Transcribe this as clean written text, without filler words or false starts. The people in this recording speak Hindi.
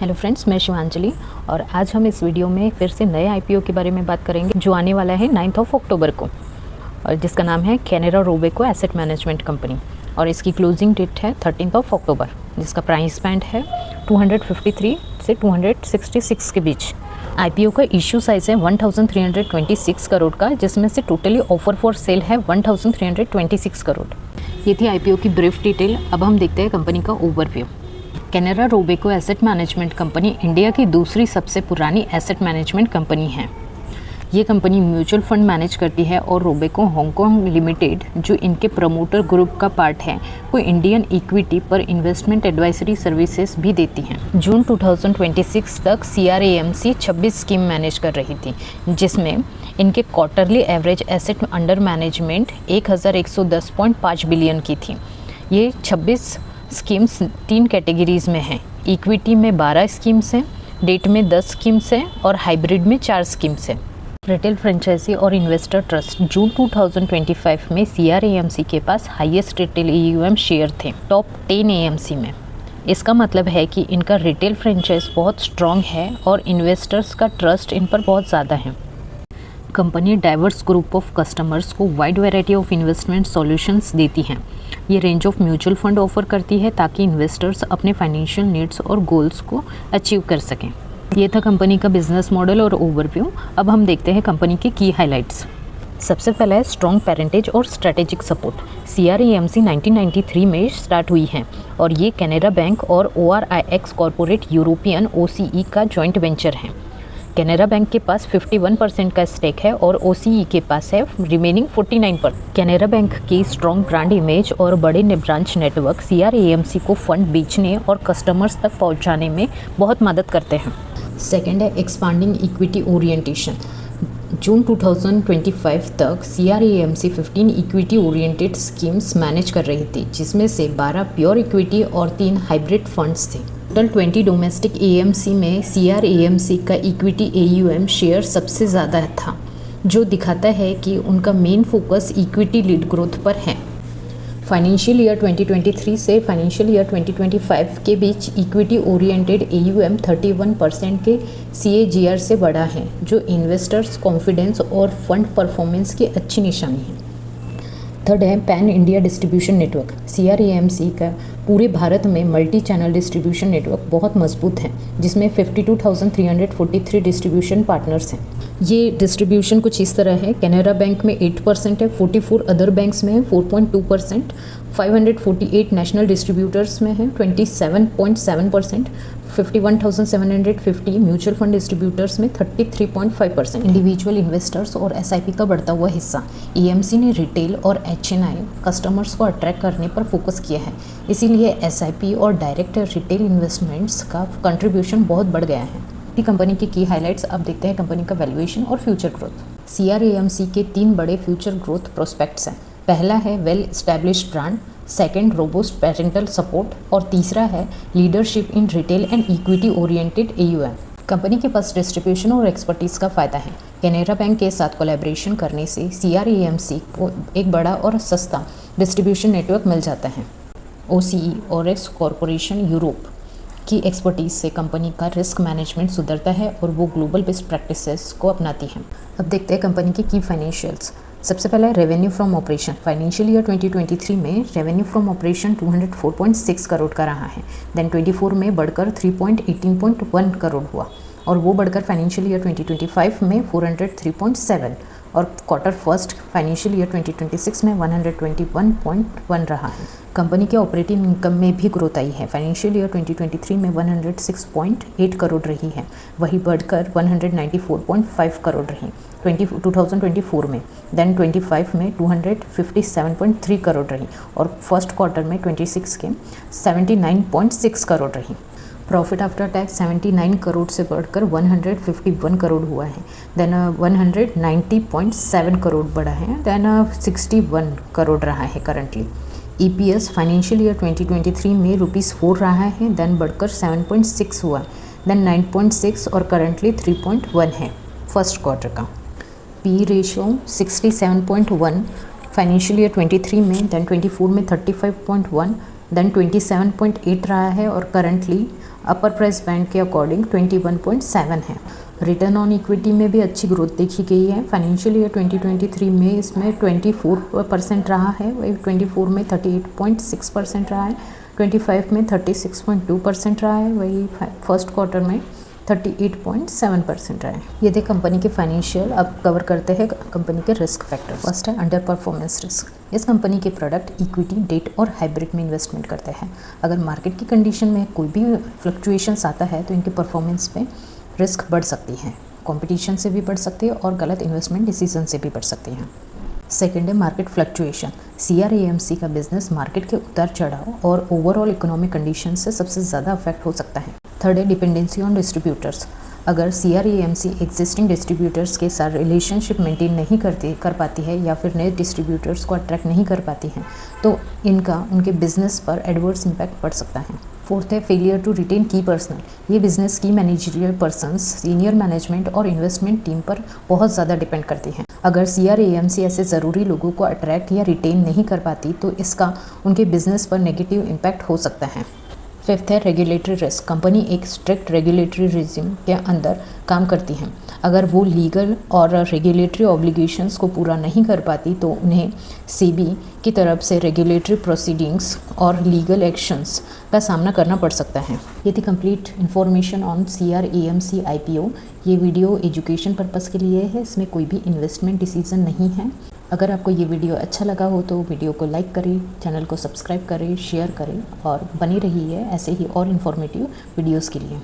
हेलो फ्रेंड्स, मैं शिवांजलि और आज हम इस वीडियो में फिर से नए आईपीओ के बारे में बात करेंगे जो आने वाला है 9 अक्टूबर को, और जिसका नाम है Canara Robeco asset management company. और इसकी क्लोजिंग डेट है 13 अक्टूबर, जिसका प्राइस बैंड है 253 से 266 के बीच। आईपीओ का इश्यू साइज़ है 1326 करोड़ का, जिसमें से टोटली ऑफर फॉर सेल है 1326 करोड़। ये थी आईपीओ की ब्रीफ डिटेल। अब हम देखते हैं कंपनी का overview. Canara Robeco asset management company India की दूसरी सबसे पुरानी एसेट मैनेजमेंट कंपनी है। ये कंपनी म्यूचुअल फंड मैनेज करती है और रोबेको हांगकांग लिमिटेड, जो इनके प्रमोटर ग्रुप का पार्ट है, वो इंडियन इक्विटी पर इन्वेस्टमेंट एडवाइजरी सर्विसेज भी देती हैं। जून 2026 तक CRAMC 26 स्कीम मैनेज कर रही थी, जिसमें इनके quarterly average asset under management 1110.5 billion की थी। ये 26 स्कीम्स 3 कैटेगरीज में हैं। इक्विटी में 12 स्कीम्स हैं, डेट में 10 स्कीम्स हैं और हाइब्रिड में 4 स्कीम्स हैं। रिटेल फ्रेंचाइजी और इन्वेस्टर ट्रस्ट जून 2025 में CRAMC के पास हाईएस्ट रिटेल AUM शेयर थे, टॉप 10 AMC में। इसका मतलब है कि इनका रिटेल फ्रेंचाइज बहुत स्ट्रॉन्ग है और इन्वेस्टर्स का ट्रस्ट इन पर बहुत ज़्यादा है। Company diverse group of customers को wide variety of investment solutions देती हैं। ये range of mutual fund offer करती है ताकि इन्वेस्टर्स अपने फाइनेंशियल नीड्स और गोल्स को अचीव कर सकें। ये था कंपनी का बिजनेस मॉडल और ओवरव्यू। अब हम देखते हैं कंपनी के की हाइलाइट्स। सबसे पहला है स्ट्रॉन्ग पेरेंटेज और स्ट्रेटेजिक सपोर्ट। CRAMC 1993 में स्टार्ट हुई है और ये कैनरा बैंक और ORIX कॉरपोरेट यूरोपियन OCE का जॉइंट वेंचर है। कैनरा बैंक के पास 51% का स्टेक है और OCE के पास है रिमेनिंग 49%। कैनरा बैंक की स्ट्रॉन्ग ब्रांड इमेज और बड़े ब्रांच नेटवर्क CRAMC को फंड बेचने और कस्टमर्स तक पहुंचाने में बहुत मदद करते हैं। सेकेंड है एक्सपांडिंग इक्विटी ओरिएंटेशन। जून 2025 तक CRAMC 15 equity oriented schemes manage कर रही थी, जिसमें से 12 प्योर इक्विटी और 3 हाइब्रिड फंड्स थे। टोटल 20 डोमेस्टिक AMC में CRAMC का इक्विटी AUM शेयर सबसे ज़्यादा था, जो दिखाता है कि उनका main focus equity lead growth पर है। फाइनेंशियल ईयर 2023 से फाइनेंशियल ईयर 2025 के बीच इक्विटी ओरिएंटेड AUM 31% के CAGR से बढ़ा है, जो इन्वेस्टर्स कॉन्फिडेंस और फंड परफॉर्मेंस की अच्छी निशानी है। थर्ड है pan India distribution network. CRAMC का पूरे भारत में मल्टी चैनल डिस्ट्रीब्यूशन नेटवर्क बहुत मजबूत है, जिसमें 52,343 डिस्ट्रीब्यूशन पार्टनर्स हैं। ये डिस्ट्रीब्यूशन कुछ इस तरह है। कैनरा बैंक में 8% है, 44 अदर बैंक्स में है 4.2%, 548 नेशनल डिस्ट्रीब्यूटर्स में है 27.7%, 51,750 म्यूचुअल फंड डिस्ट्रीब्यूटर्स में 33.5%। इंडिविजुअल इन्वेस्टर्स और SIP का बढ़ता हुआ हिस्सा। AMC ने रिटेल और HNI कस्टमर्स को अट्रैक्ट करने पर फोकस किया है, इसीलिए SIP और डायरेक्ट रिटेल इन्वेस्टमेंट्स का कंट्रीब्यूशन बहुत बढ़ गया है। कंपनी की की हाइलाइट्स। अब देखते हैं कंपनी का वैल्यूएशन और फ्यूचर ग्रोथ। CRAMC के 3 बड़े फ्यूचर ग्रोथ प्रोस्पेक्ट्स हैं। पहला है well established brand, second robust parental support और तीसरा है leadership in retail and equity oriented AUM। Company के पास डिस्ट्रीब्यूशन और एक्सपर्टीज़ का फ़ायदा है। कैनरा बैंक के साथ कोलैबोरेशन करने से CRAMC को एक बड़ा और सस्ता डिस्ट्रीब्यूशन नेटवर्क मिल जाता है। OCE ORIX कॉरपोरेशन यूरोप की एक्सपर्टीज़ से कंपनी का रिस्क मैनेजमेंट सुधरता है और वो ग्लोबल बेस्ट प्रैक्टिसेस को अपनाती है। अब देखते हैं कंपनी के की फाइनेंशियल्स। सबसे पहला है revenue from operation. Financial year 2023 में रेवेन्यू फ्रॉम ऑपरेशन 204.6 करोड़ का रहा है। देन 24 में बढ़कर 318.1 करोड़ हुआ और वो बढ़कर फाइनेंशियल ईयर 2025 में 403.7 और क्वार्टर फर्स्ट फाइनेंशियल ईयर 2026 में 121.1 रहा है। कंपनी के ऑपरेटिंग इनकम में भी ग्रोथ आई है। फाइनेंशियल ईयर 2023 में 106.8 करोड़ रही है, वही बढ़कर 194.5 करोड़ रही 2024 में। देन 25 में 257.3 करोड़ रही और फर्स्ट क्वार्टर में 26 के 79.6 करोड़ रही। प्रॉफिट आफ्टर टैक्स 79 करोड़ से बढ़कर 151 करोड़ हुआ है। देन 190.7 करोड़ बढ़ा है। देन 61 करोड़ रहा है करंटली। EPS फाइनेंशियल ईयर 2023 में ₹4 रहा है, देन बढ़कर 7.6 हुआ, देन 9.6 और करंटली 3.1 है फर्स्ट क्वार्टर का। P रेशियो 67.1 फाइनेंशियल ईयर 23 में, देन 24 में 35.1, देन 27.8 रहा है और करंटली अपर प्राइस बैंड के अकॉर्डिंग 21.7 है। रिटर्न ऑन इक्विटी में भी अच्छी ग्रोथ देखी गई है। फाइनेंशियल ईयर 2023 में इसमें 24% रहा है, वही 24 में 38.6% रहा है, 25 में 36.2% रहा है, वही फर्स्ट क्वार्टर में 38.7% रहा है। ये थे कंपनी के फाइनेंशियल। अब कवर करते हैं कंपनी के रिस्क फैक्टर। फर्स्ट है अंडर परफॉर्मेंस रिस्क। इस कंपनी के प्रोडक्ट इक्विटी, डेट और हाइब्रिड में इन्वेस्टमेंट करते हैं। अगर मार्केट की कंडीशन में कोई भी फ्लक्चुएशंस आता है तो इनके परफॉर्मेंस पे रिस्क बढ़ सकती है, कंपटीशन से भी बढ़ सकती है और गलत इन्वेस्टमेंट डिसीजन से भी बढ़ सकती हैं। सेकेंड है मार्केट फ्लक्चुएशन। CRAMC का बिजनेस मार्केट के उतार चढ़ाव और ओवरऑल इकोनॉमिक कंडीशन से सबसे ज़्यादा अफेक्ट हो सकता है। थर्ड है डिपेंडेंसी ऑन डिस्ट्रीब्यूटर्स। अगर CRAMC एग्जिस्टिंग डिस्ट्रीब्यूटर्स के साथ रिलेशनशिप मेंटेन नहीं कर पाती है या फिर नए डिस्ट्रीब्यूटर्स को अट्रैक्ट नहीं कर पाती है तो इनका उनके बिजनेस पर एडवर्स इम्पैक्ट पड़ सकता है। फोर्थ है फेलियर टू रिटेन की पर्सनल। ये बिजनेस की मैनेजरियल पर्सनस, सीनियर मैनेजमेंट और इन्वेस्टमेंट टीम पर बहुत ज़्यादा डिपेंड करती हैं। अगर CRAMC ऐसे ज़रूरी लोगों को अट्रैक्ट या रिटेन नहीं कर पाती तो इसका उनके बिजनेस पर नेगेटिव इम्पैक्ट हो सकता है। फिफ्थ है रेगुलेटरी रिस्क। कंपनी एक स्ट्रिक्ट रेगुलेटरी रिजिम के अंदर काम करती हैं। अगर वो लीगल और रेगुलेटरी ऑब्लिगेशंस को पूरा नहीं कर पाती तो उन्हें SEBI की तरफ से रेगुलेटरी प्रोसीडिंग्स और लीगल एक्शंस का सामना करना पड़ सकता है। ये थी complete information on CRAMC IPO। ये वीडियो एजुकेशन पर्पज़ के लिए है, इसमें कोई भी इन्वेस्टमेंट डिसीजन नहीं है। अगर आपको ये वीडियो अच्छा लगा हो तो वीडियो को लाइक करें, चैनल को सब्सक्राइब करें, शेयर करें और बनी रहिए ऐसे ही और इन्फॉर्मेटिव वीडियोज़ के लिए।